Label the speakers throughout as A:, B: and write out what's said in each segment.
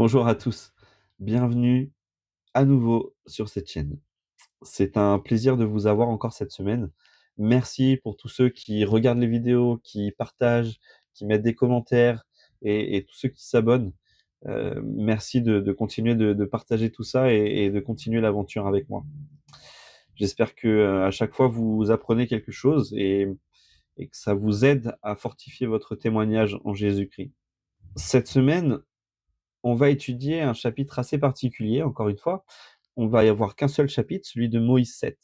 A: Bonjour à tous, bienvenue à nouveau sur cette chaîne. C'est un plaisir de vous avoir encore cette semaine. Merci pour tous ceux qui regardent les vidéos, qui partagent, qui mettent des commentaires et tous ceux qui s'abonnent. Merci de continuer de partager tout ça et de continuer l'aventure avec moi. J'espère que à chaque fois vous apprenez quelque chose et que ça vous aide à fortifier votre témoignage en Jésus-Christ. Cette semaine, on va étudier un chapitre assez particulier, encore une fois. On va y avoir qu'un seul chapitre, celui de Moïse 7.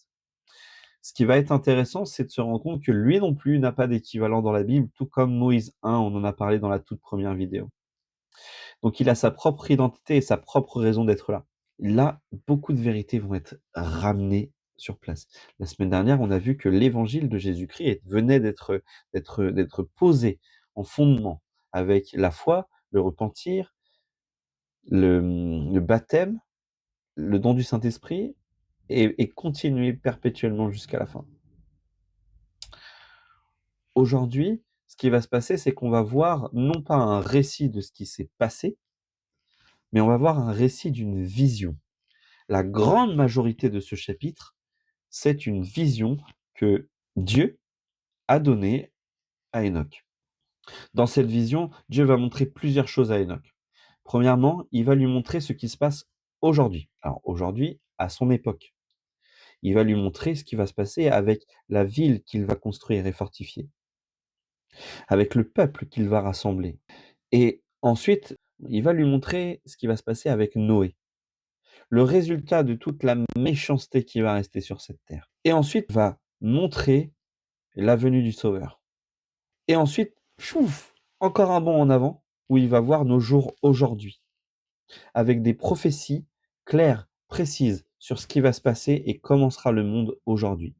A: Ce qui va être intéressant, c'est de se rendre compte que lui non plus n'a pas d'équivalent dans la Bible, tout comme Moïse 1, on en a parlé dans la toute première vidéo. Donc il a sa propre identité et sa propre raison d'être là. Là, beaucoup de vérités vont être ramenées sur place. La semaine dernière, on a vu que l'évangile de Jésus-Christ venait d'être posé en fondement avec la foi, le repentir, le baptême, le don du Saint-Esprit et continuer perpétuellement jusqu'à la fin. Aujourd'hui, ce qui va se passer, c'est qu'on va voir non pas un récit de ce qui s'est passé, mais on va voir un récit d'une vision. La grande majorité de ce chapitre, c'est une vision que Dieu a donnée à Enoch. Dans cette vision, Dieu va montrer plusieurs choses à Enoch. Premièrement, il va lui montrer ce qui se passe aujourd'hui. Alors aujourd'hui, à son époque. Il va lui montrer ce qui va se passer avec la ville qu'il va construire et fortifier, avec le peuple qu'il va rassembler. Et ensuite, il va lui montrer ce qui va se passer avec Noé, le résultat de toute la méchanceté qui va rester sur cette terre. Et ensuite, il va montrer la venue du Sauveur. Et ensuite, chouf, encore un bond en avant, où il va voir nos jours aujourd'hui, avec des prophéties claires, précises, sur ce qui va se passer et comment sera le monde aujourd'hui.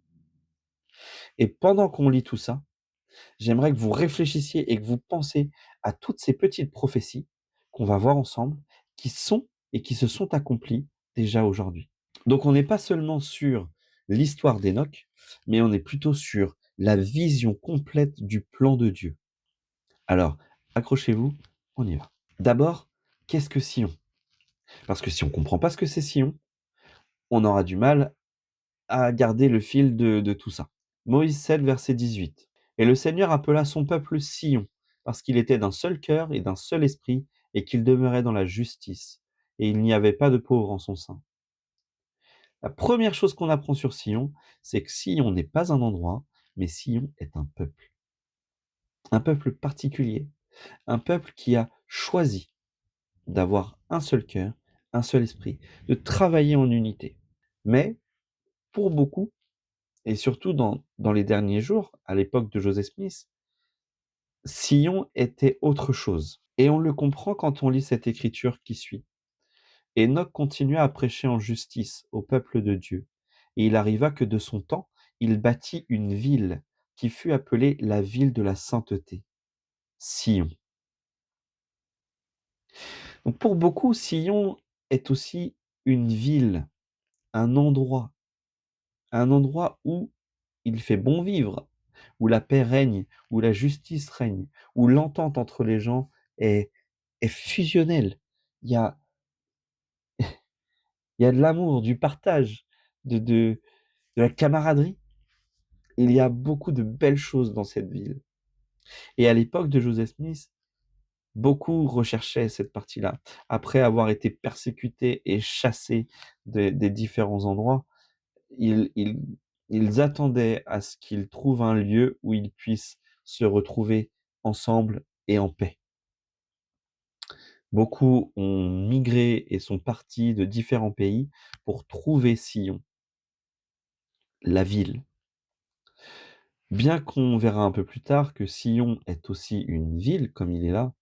A: Et pendant qu'on lit tout ça, j'aimerais que vous réfléchissiez et que vous pensiez à toutes ces petites prophéties qu'on va voir ensemble, qui sont et qui se sont accomplies déjà aujourd'hui. Donc on n'est pas seulement sur l'histoire d'Enoch, mais on est plutôt sur la vision complète du plan de Dieu. Alors, accrochez-vous, on y va. D'abord, qu'est-ce que Sion? Parce que si on ne comprend pas ce que c'est Sion, on aura du mal à garder le fil de tout ça. Moïse 7, verset 18. Et le Seigneur appela son peuple Sion, parce qu'il était d'un seul cœur et d'un seul esprit, et qu'il demeurait dans la justice, et il n'y avait pas de pauvre en son sein. La première chose qu'on apprend sur Sion, c'est que Sion n'est pas un endroit, mais Sion est un peuple. Un peuple particulier, un peuple qui a choisi d'avoir un seul cœur, un seul esprit, de travailler en unité. Mais, pour beaucoup, et surtout dans les derniers jours, à l'époque de Joseph Smith, Sion était autre chose. Et on le comprend quand on lit cette écriture qui suit. Enoch continua à prêcher en justice au peuple de Dieu. Et il arriva que de son temps, il bâtit une ville qui fut appelée la ville de la sainteté, Sion. Donc pour beaucoup, Sion est aussi une ville, un endroit où il fait bon vivre, où la paix règne, où la justice règne, où l'entente entre les gens est fusionnelle. Il y a, il y a de l'amour, du partage, de la camaraderie. Il y a beaucoup de belles choses dans cette ville. Et à l'époque de Joseph Smith, beaucoup recherchaient cette partie-là. Après avoir été persécutés et chassés des différents endroits, ils, ils, ils attendaient à ce qu'ils trouvent un lieu où ils puissent se retrouver ensemble et en paix. Beaucoup ont migré et sont partis de différents pays pour trouver Sion, la ville. Bien qu'on verra un peu plus tard que Sion est aussi une ville, comme il est là,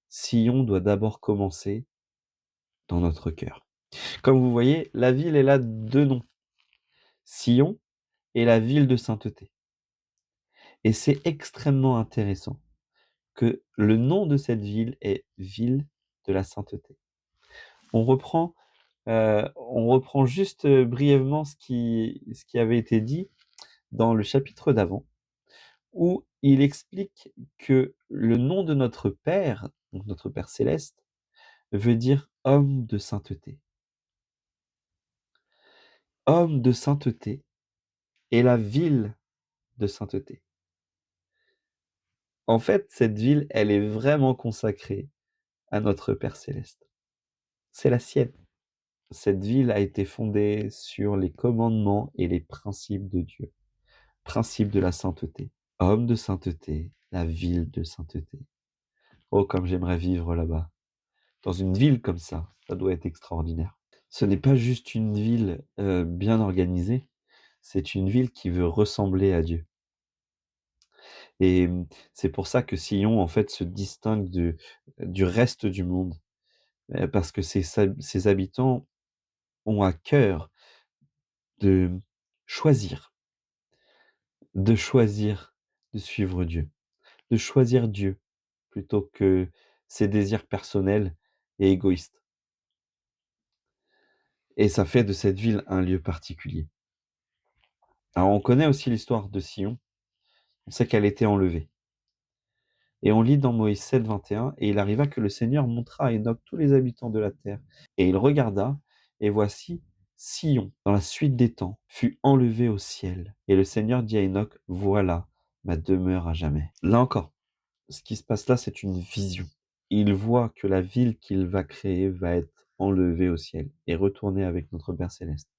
A: Sion doit d'abord commencer dans notre cœur. Comme vous voyez, la ville est là deux noms, Sion et la ville de sainteté. Et c'est extrêmement intéressant que le nom de cette ville est ville de la sainteté. On reprend juste brièvement ce qui avait été dit dans le chapitre d'avant, où il explique que le nom de notre Père, donc notre Père céleste, veut dire homme de sainteté. Homme de sainteté est la ville de sainteté. En fait, cette ville, elle est vraiment consacrée à notre Père céleste. C'est la sienne. Cette ville a été fondée sur les commandements et les principes de Dieu, principes de la sainteté. Homme de sainteté, la ville de sainteté. Oh, comme j'aimerais vivre là-bas. Dans une ville comme ça doit être extraordinaire. Ce n'est pas juste une ville bien organisée, c'est une ville qui veut ressembler à Dieu. Et c'est pour ça que Sion, en fait, se distingue du reste du monde, parce que ses habitants ont à cœur de choisir, de choisir de suivre Dieu, de choisir Dieu plutôt que ses désirs personnels et égoïstes. Et ça fait de cette ville un lieu particulier. Alors on connaît aussi l'histoire de Sion, on sait qu'elle était enlevée. Et on lit dans Moïse 7, 21, et il arriva que le Seigneur montra à Enoch tous les habitants de la terre. Et il regarda, et voici, Sion, dans la suite des temps, fut enlevé au ciel. Et le Seigneur dit à Enoch, voilà ma demeure à jamais. Là encore, ce qui se passe là, c'est une vision. Il voit que la ville qu'il va créer va être enlevée au ciel et retourner avec notre Père céleste.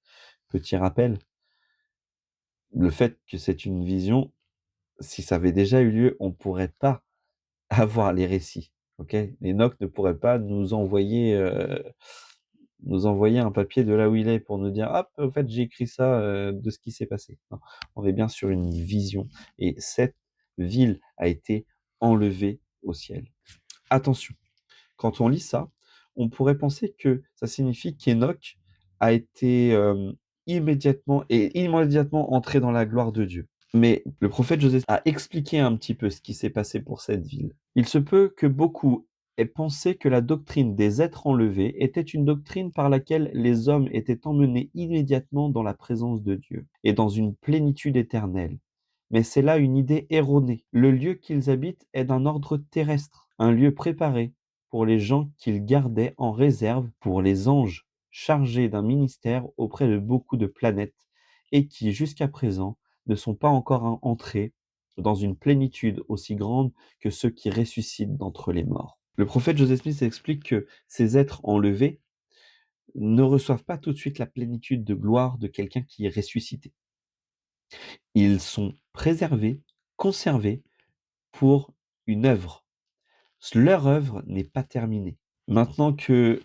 A: Petit rappel, le fait que c'est une vision, si ça avait déjà eu lieu, on ne pourrait pas avoir les récits. Ok, Enoch ne pourrait pas nous envoyer un papier de là où il est pour nous dire, hop, en fait, j'ai écrit ça de ce qui s'est passé. Non, on est bien sur une vision. Et cette ville a été enlevée au ciel. Attention, quand on lit ça, on pourrait penser que ça signifie qu'Enoch a été immédiatement entré dans la gloire de Dieu. Mais le prophète Joseph a expliqué un petit peu ce qui s'est passé pour cette ville. Il se peut que beaucoup aient pensé que la doctrine des êtres enlevés était une doctrine par laquelle les hommes étaient emmenés immédiatement dans la présence de Dieu et dans une plénitude éternelle. Mais c'est là une idée erronée. Le lieu qu'ils habitent est d'un ordre terrestre, un lieu préparé pour les gens qu'ils gardaient en réserve pour les anges chargés d'un ministère auprès de beaucoup de planètes et qui, jusqu'à présent, ne sont pas encore entrés dans une plénitude aussi grande que ceux qui ressuscitent d'entre les morts. Le prophète Joseph Smith explique que ces êtres enlevés ne reçoivent pas tout de suite la plénitude de gloire de quelqu'un qui est ressuscité. Ils sont préservés, conservés pour une œuvre. Leur œuvre n'est pas terminée. Maintenant que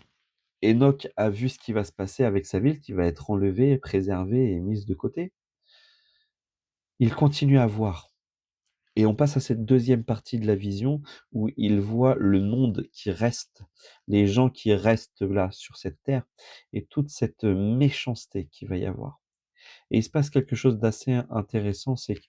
A: Enoch a vu ce qui va se passer avec sa ville, qui va être enlevée, préservée et mise de côté, il continue à voir. Et on passe à cette deuxième partie de la vision où il voit le monde qui reste, les gens qui restent là sur cette terre et toute cette méchanceté qu'il va y avoir. Et il se passe quelque chose d'assez intéressant, c'est que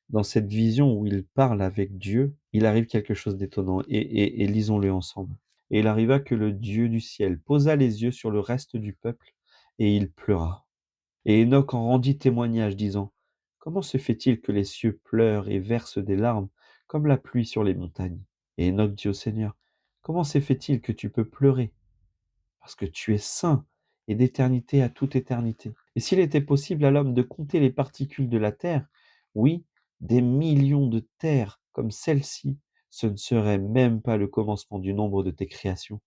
A: dans cette vision où il parle avec Dieu, il arrive quelque chose d'étonnant et lisons-le ensemble. Et il arriva que le Dieu du ciel posa les yeux sur le reste du peuple et il pleura. Et Enoch en rendit témoignage, disant, comment se fait-il que les cieux pleurent et versent des larmes comme la pluie sur les montagnes? Et Enoch dit au Seigneur, comment se fait-il que tu peux pleurer? Parce que tu es saint et d'éternité à toute éternité. Et s'il était possible à l'homme de compter les particules de la terre, oui, des millions de terres comme celle-ci, ce ne serait même pas le commencement du nombre de tes créations.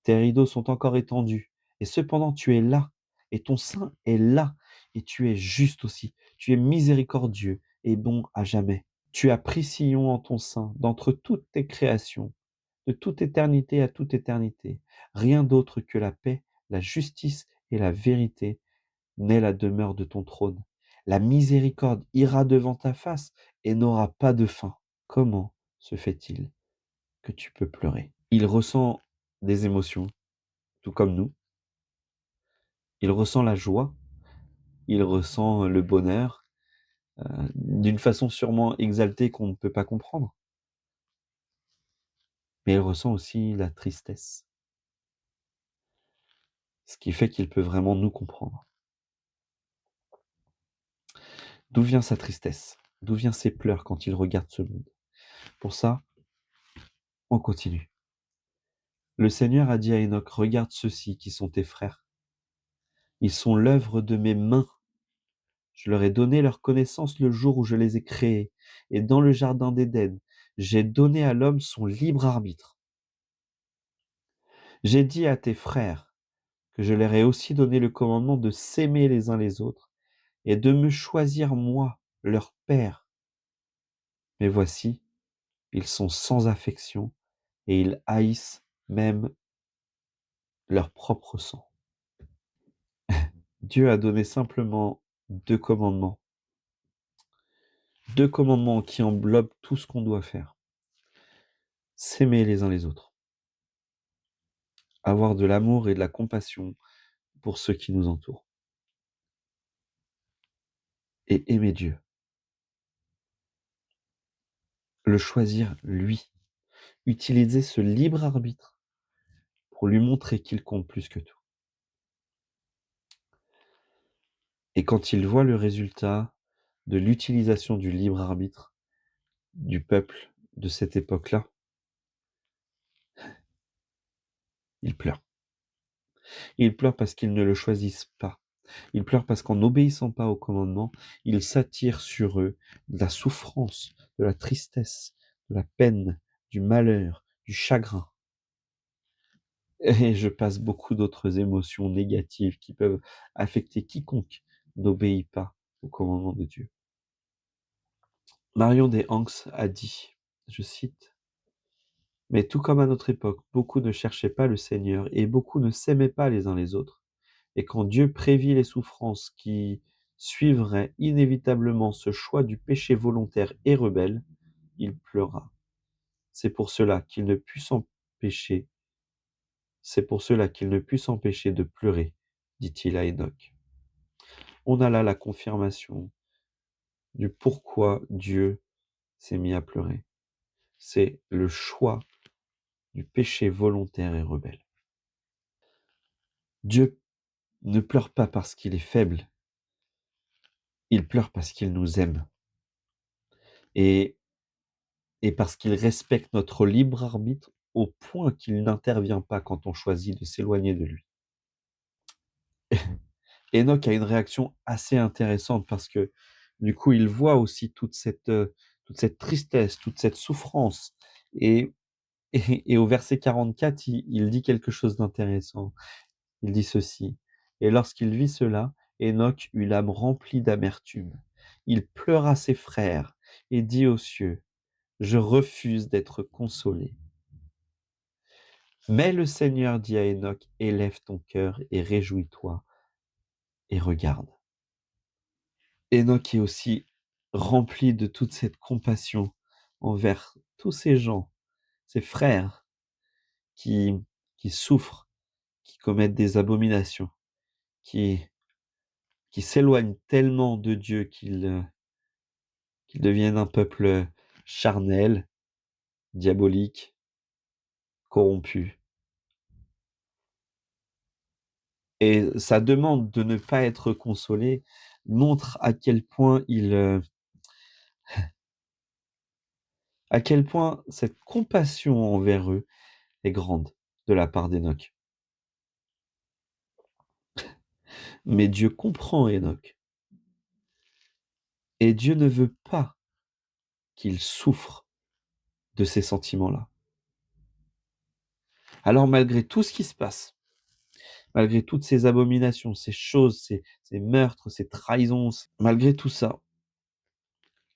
A: Tes rideaux sont encore étendus, et cependant tu es là, et ton sein est là, et tu es juste aussi. Tu es miséricordieux et bon à jamais. Tu as pris Sion en ton sein, d'entre toutes tes créations, de toute éternité à toute éternité. Rien d'autre que la paix, la justice et la vérité n'est la demeure de ton trône. La miséricorde ira devant ta face et n'aura pas de fin. Comment se fait-il que tu peux pleurer? Il ressent des émotions, tout comme nous. Il ressent la joie, il ressent le bonheur, d'une façon sûrement exaltée qu'on ne peut pas comprendre. Mais il ressent aussi la tristesse, ce qui fait qu'il peut vraiment nous comprendre. D'où vient sa tristesse? D'où viennent ses pleurs quand il regarde ce monde? Pour ça, on continue. Le Seigneur a dit à Enoch, regarde ceux-ci qui sont tes frères. Ils sont l'œuvre de mes mains. Je leur ai donné leur connaissance le jour où je les ai créés. Et dans le jardin d'Éden, j'ai donné à l'homme son libre arbitre. J'ai dit à tes frères que je leur ai aussi donné le commandement de s'aimer les uns les autres et de me choisir moi, leur père. Mais voici, ils sont sans affection et ils haïssent même leur propre sang. Dieu a donné simplement deux commandements. Deux commandements qui englobent tout ce qu'on doit faire. S'aimer les uns les autres. Avoir de l'amour et de la compassion pour ceux qui nous entourent. Et aimer Dieu. Le choisir lui. Utiliser ce libre arbitre pour lui montrer qu'il compte plus que tout. Et quand il voit le résultat de l'utilisation du libre arbitre du peuple de cette époque-là, il pleure. Il pleure parce qu'ils ne le choisissent pas. Il pleure parce qu'en n'obéissant pas au commandement, il s'attire sur eux de la souffrance, de la tristesse, de la peine, du malheur, du chagrin. Et je passe beaucoup d'autres émotions négatives qui peuvent affecter quiconque n'obéit pas au commandement de Dieu. Marion des Hanks a dit, je cite, « Mais tout comme à notre époque, beaucoup ne cherchaient pas le Seigneur et beaucoup ne s'aimaient pas les uns les autres. Et quand Dieu prévit les souffrances qui suivraient inévitablement ce choix du péché volontaire et rebelle, il pleura. C'est pour cela qu'il ne put s'empêcher. C'est pour cela qu'il ne put s'empêcher de pleurer, dit-il à Enoch. » On a là la confirmation du pourquoi Dieu s'est mis à pleurer. C'est le choix du péché volontaire et rebelle. Dieu ne pleure pas parce qu'il est faible, il pleure parce qu'il nous aime. Et parce qu'il respecte notre libre arbitre au point qu'il n'intervient pas quand on choisit de s'éloigner de lui. Enoch a une réaction assez intéressante parce que du coup, il voit aussi toute cette tristesse, toute cette souffrance. Et au verset 44, il dit quelque chose d'intéressant. Il dit ceci. Et lorsqu'il vit cela, Enoch eut l'âme remplie d'amertume. Il pleura ses frères et dit aux cieux, je refuse d'être consolé. Mais le Seigneur dit à Enoch, élève ton cœur et réjouis-toi et regarde. Enoch est aussi rempli de toute cette compassion envers tous ces gens, ces frères qui souffrent, qui commettent des abominations, qui s'éloignent tellement de Dieu qu'ils deviennent un peuple charnel, diabolique, corrompu. Et sa demande de ne pas être consolé montre à quel point à quel point cette compassion envers eux est grande de la part d'Enoch. Mais Dieu comprend Enoch. Et Dieu ne veut pas qu'il souffre de ces sentiments-là. Alors malgré tout ce qui se passe, malgré toutes ces abominations, ces choses, ces meurtres, ces trahisons, malgré tout ça,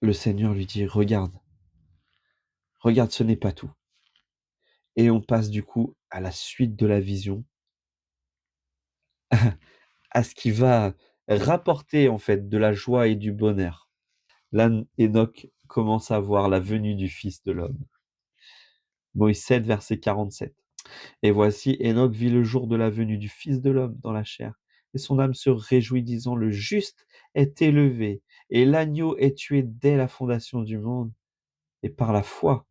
A: le Seigneur lui dit, regarde, ce n'est pas tout. Et on passe du coup à la suite de la vision, à ce qui va rapporter en fait de la joie et du bonheur. Là, Enoch commence à voir la venue du Fils de l'homme. Moïse 7, verset 47. Et voici, Enoch vit le jour de la venue du Fils de l'homme dans la chair. Et son âme se réjouit, disant, le juste est élevé, et l'agneau est tué dès la fondation du monde. Et par la foi,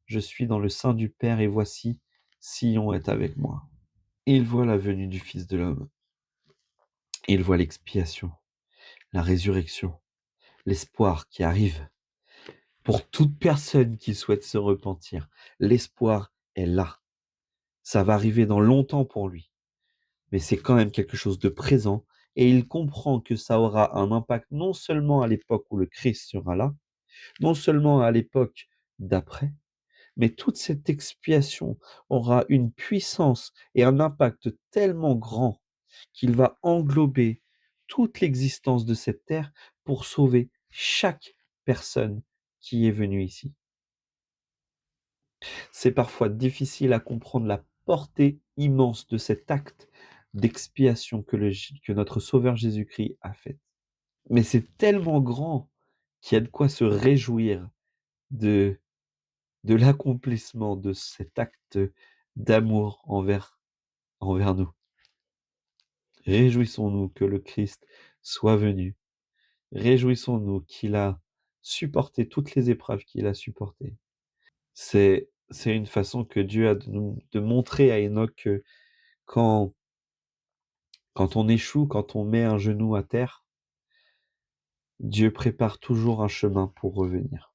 A: je suis dans le sein du Père, et voici, Sion est avec moi. Il voit la venue du Fils de l'homme. Il voit l'expiation, la résurrection, l'espoir qui arrive. Pour toute personne qui souhaite se repentir, l'espoir est là. Ça va arriver dans longtemps pour lui, mais c'est quand même quelque chose de présent, et il comprend que ça aura un impact non seulement à l'époque où le Christ sera là, non seulement à l'époque d'après, mais toute cette expiation aura une puissance et un impact tellement grand qu'il va englober toute l'existence de cette terre pour sauver chaque personne qui est venue ici. C'est parfois difficile à comprendre la portée immense de cet acte d'expiation que notre Sauveur Jésus-Christ a fait. Mais c'est tellement grand qu'il y a de quoi se réjouir de l'accomplissement de cet acte d'amour envers nous. Réjouissons-nous que le Christ soit venu. Réjouissons-nous qu'il a supporté toutes les épreuves qu'il a supportées. C'est une façon que Dieu a de montrer à Enoch que quand on échoue, quand on met un genou à terre, Dieu prépare toujours un chemin pour revenir.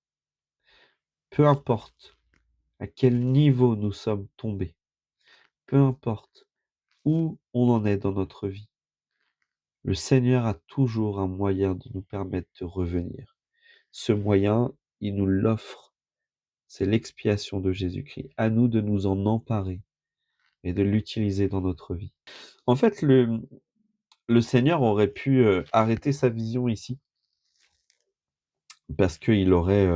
A: Peu importe à quel niveau nous sommes tombés, peu importe où on en est dans notre vie, le Seigneur a toujours un moyen de nous permettre de revenir. Ce moyen, il nous l'offre. C'est l'expiation de Jésus-Christ. À nous de nous en emparer et de l'utiliser dans notre vie. En fait, le Seigneur aurait pu arrêter sa vision ici, parce qu'il aurait,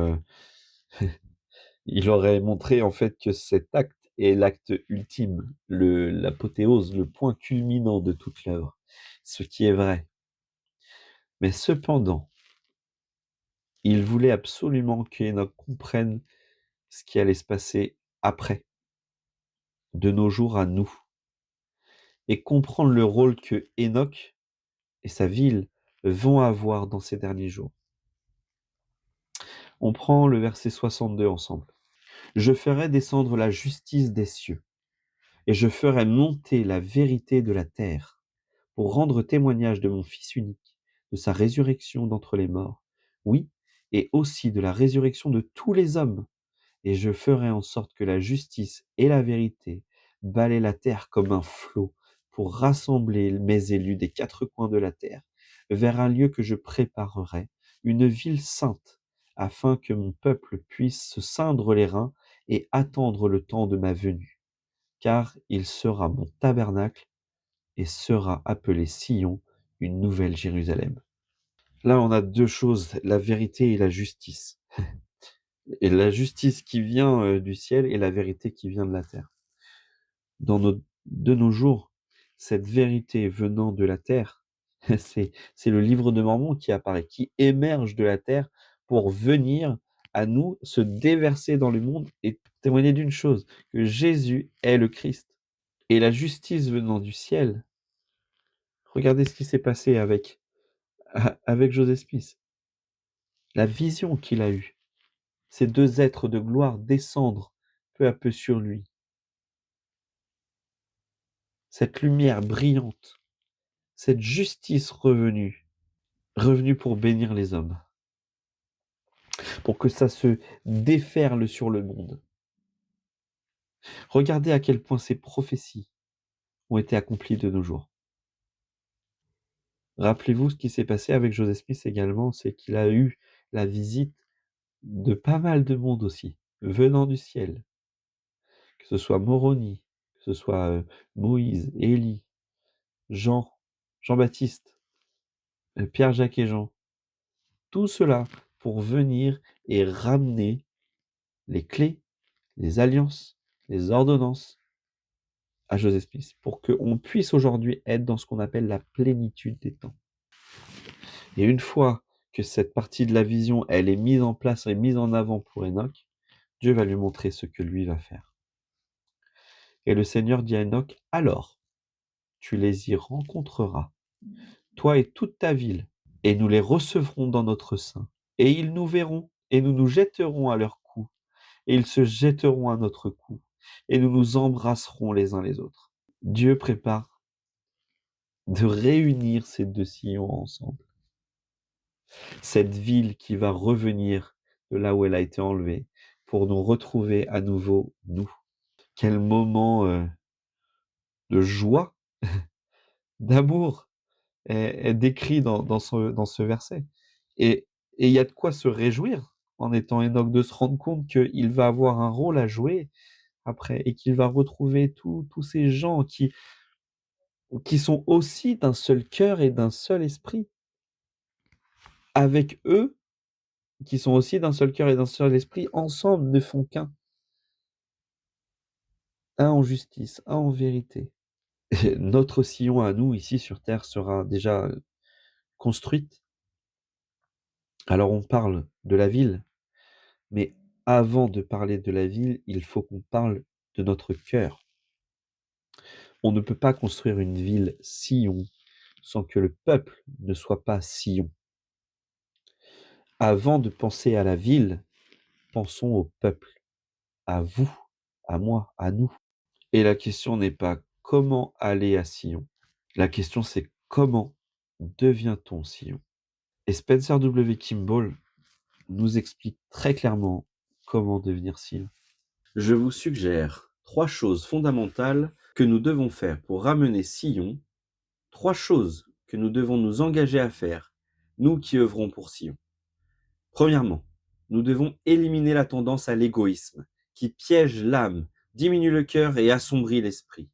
A: il aurait montré en fait que cet acte est l'acte ultime, l'apothéose, le point culminant de toute l'œuvre, ce qui est vrai. Mais cependant, il voulait absolument qu'Enoch comprenne ce qui allait se passer après, de nos jours à nous, et comprendre le rôle que Enoch et sa ville vont avoir dans ces derniers jours. On prend le verset 62 ensemble. Je ferai descendre la justice des cieux, et je ferai monter la vérité de la terre, pour rendre témoignage de mon Fils unique, de sa résurrection d'entre les morts, oui, et aussi de la résurrection de tous les hommes, et je ferai en sorte que la justice et la vérité balaient la terre comme un flot, pour rassembler mes élus des quatre coins de la terre, vers un lieu que je préparerai, une ville sainte, afin que mon peuple puisse se ceindre les reins et attendre le temps de ma venue. Car il sera mon tabernacle et sera appelé Sion, une nouvelle Jérusalem. Là, on a deux choses, la vérité et la justice. Et la justice qui vient du ciel et la vérité qui vient de la terre. De nos jours, cette vérité venant de la terre, c'est le livre de Mormon qui apparaît, qui émerge de la terre pour venir à nous, se déverser dans le monde et témoigner d'une chose, que Jésus est le Christ. Et la justice venant du ciel, regardez ce qui s'est passé avec Joseph Smith. La vision qu'il a eue, ces deux êtres de gloire descendre peu à peu sur lui. Cette lumière brillante, cette justice revenue pour bénir les hommes, pour que ça se déferle sur le monde. Regardez à quel point ces prophéties ont été accomplies de nos jours. Rappelez-vous ce qui s'est passé avec Joseph Smith également, c'est qu'il a eu la visite de pas mal de monde aussi, venant du ciel. Que ce soit Moroni, que ce soit Moïse, Élie, Jean-Baptiste, Pierre, Jacques et Jean. Tout cela pour venir et ramener les clés, les alliances, les ordonnances à Joseph Smith, pour qu'on puisse aujourd'hui être dans ce qu'on appelle la plénitude des temps. Et une fois que cette partie de la vision, elle est mise en place et mise en avant pour Enoch, Dieu va lui montrer ce que lui va faire. Et le Seigneur dit à Enoch, alors, tu les y rencontreras, toi et toute ta ville, et nous les recevrons dans notre sein. Et ils nous verront, et nous nous jetterons à leur cou, et ils se jetteront à notre cou, et nous nous embrasserons les uns les autres. Dieu prépare de réunir ces deux sillons ensemble. Cette ville qui va revenir de là où elle a été enlevée, pour nous retrouver à nouveau, nous. Quel moment de joie, d'amour est décrit dans ce verset. Et il y a de quoi se réjouir en étant Hénoch, de se rendre compte qu'il va avoir un rôle à jouer après et qu'il va retrouver tous ces gens qui sont aussi d'un seul cœur et d'un seul esprit. Avec eux, qui sont aussi d'un seul cœur et d'un seul esprit, ensemble ne font qu'un. Un en justice, un en vérité. Et notre sillon à nous, ici sur terre, sera déjà construite. Alors on parle de la ville, mais avant de parler de la ville, il faut qu'on parle de notre cœur. On ne peut pas construire une ville Sion sans que le peuple ne soit pas Sion. Avant de penser à la ville, pensons au peuple, à vous, à moi, à nous. Et la question n'est pas comment aller à Sion. La question c'est comment devient-on Sion? Et Spencer W. Kimball nous explique très clairement comment devenir Sion. Je vous suggère 3 choses fondamentales que nous devons faire pour ramener Sion, 3 choses que nous devons nous engager à faire, nous qui œuvrons pour Sion. Premièrement, nous devons éliminer la tendance à l'égoïsme, qui piège l'âme, diminue le cœur et assombrit l'esprit.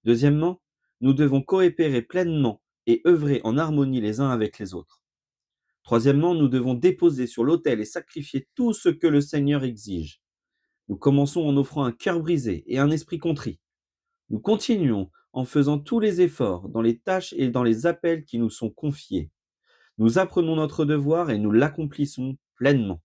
A: Deuxièmement, nous devons coopérer pleinement et œuvrer en harmonie les uns avec les autres. Troisièmement, nous devons déposer sur l'autel et sacrifier tout ce que le Seigneur exige. Nous commençons en offrant un cœur brisé et un esprit contrit. Nous continuons en faisant tous les efforts dans les tâches et dans les appels qui nous sont confiés. Nous apprenons notre devoir et nous l'accomplissons pleinement.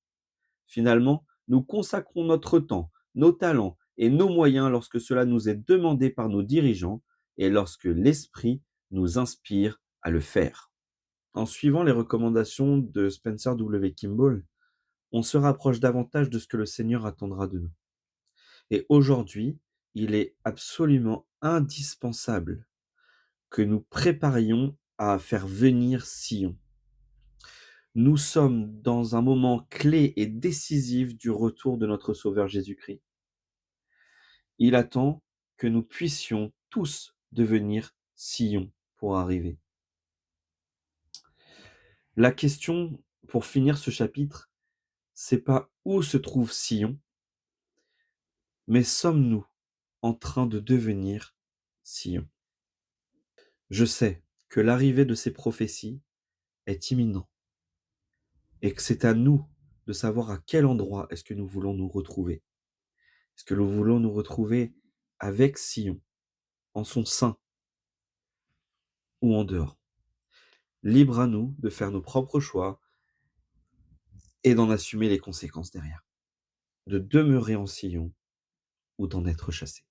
A: Finalement, nous consacrons notre temps, nos talents et nos moyens lorsque cela nous est demandé par nos dirigeants et lorsque l'Esprit nous inspire à le faire. En suivant les recommandations de Spencer W. Kimball, on se rapproche davantage de ce que le Seigneur attendra de nous. Et aujourd'hui, il est absolument indispensable que nous préparions à faire venir Sion. Nous sommes dans un moment clé et décisif du retour de notre Sauveur Jésus-Christ. Il attend que nous puissions tous devenir Sion pour arriver. La question, pour finir ce chapitre, c'est pas où se trouve Sion, mais sommes-nous en train de devenir Sion? Je sais que l'arrivée de ces prophéties est imminente et que c'est à nous de savoir à quel endroit est-ce que nous voulons nous retrouver. Est-ce que nous voulons nous retrouver avec Sion, en son sein ou en dehors? Libre à nous de faire nos propres choix et d'en assumer les conséquences derrière, de demeurer en Sion ou d'en être chassé.